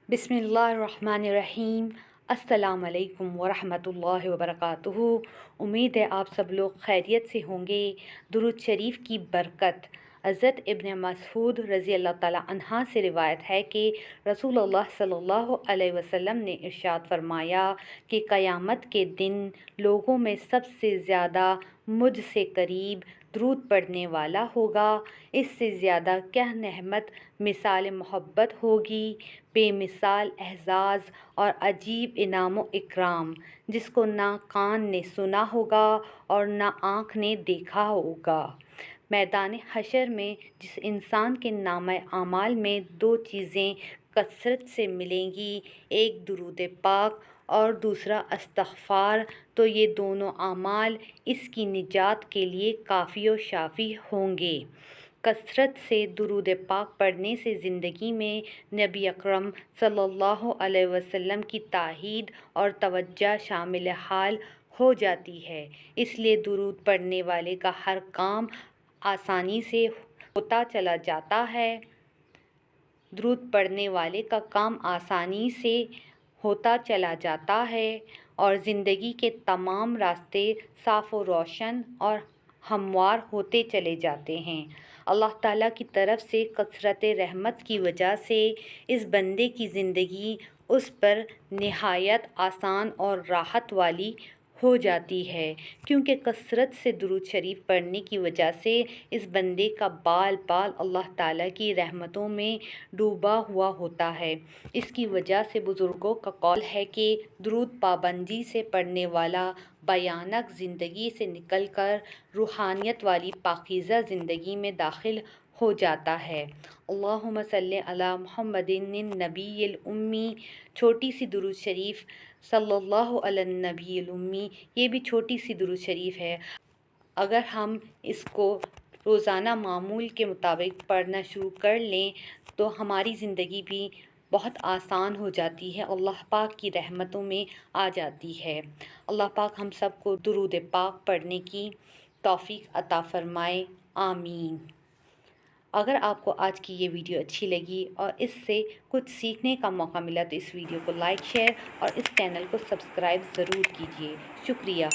बिस्मिल्लाहिर्रहमानिर्रहीम। अस्सलाम वालेकुम वरहमतुल्लाहि वबरकातुहू। उम्मीद है आप सब लोग खैरियत से होंगे। दुरूद शरीफ की बरकत। हज़रत इब्न मसऊद रज़ी अल्लाह ताला अन्हा से रिवायत है कि रसूलुल्लाह सल्लल्लाहु अलैहि वसल्लम ने इरशाद फरमाया कि क़यामत के दिन लोगों में सबसे ज़्यादा मुझसे करीब दुरूद पढ़ने वाला होगा। इससे ज़्यादा क्या नेमत मिसाल मोहब्बत होगी, बेमिसाल एहसास और अजीब इनाम व इकराम, जिसको ना कान ने सुना होगा और ना आँख ने देखा होगा। मैदान हशर में जिस इंसान के नामे आमाल में दो चीज़ें कसरत से मिलेंगी, एक दुरूद पाक और दूसरा इस्तग़फ़ार, तो ये दोनों आमाल इसकी निजात के लिए काफ़ी व शाफ़ी होंगे। कसरत से दुरूद पाक पढ़ने से ज़िंदगी में नबी अकरम सल्लल्लाहु अलैहि वसल्लम की ताहीद और तवज्जो शामिल हाल हो जाती है। इसलिए दुरूद पढ़ने वाले का हर काम आसानी से होता चला जाता है। दुरूद पढ़ने वाले का काम आसानी से होता चला जाता है और ज़िंदगी के तमाम रास्ते साफ़ व रोशन और हमवार होते चले जाते हैं। अल्लाह ताला की तरफ से कसरत रहमत की वजह से इस बंदे की ज़िंदगी उस पर निहायत आसान और राहत वाली हो जाती है, क्योंकि कसरत से दुरूद शरीफ पढ़ने की वजह से इस बंदे का बाल बाल अल्लाह ताला की रहमतों में डूबा हुआ होता है। इसकी वजह से बुज़ुर्गों का कौल है कि दुरूद पाबंदी से पढ़ने वाला भयानक ज़िंदगी से निकलकर रूहानियत वाली पाकीज़ा ज़िंदगी में दाखिल हो जाता है। अल्लाहुम्मा सल्ली अला मुहम्मदिन नबील उम्मी। छोटी सी दुरूद शरीफ सल्लल्लाहु अला नबील उम्मी, ये भी छोटी सी दुरूद शरीफ है। अगर हम इसको रोज़ाना मामूल के मुताबिक पढ़ना शुरू कर लें तो हमारी ज़िंदगी भी बहुत आसान हो जाती है, अल्लाह पाक की रहमतों में आ जाती है। अल्लाह पाक हम सबको दुरूद पाक पढ़ने की तौफीक अता फ़रमाए, आमीन। अगर आपको आज की ये वीडियो अच्छी लगी और इससे कुछ सीखने का मौका मिला तो इस वीडियो को लाइक, शेयर और इस चैनल को सब्सक्राइब ज़रूर कीजिए। शुक्रिया।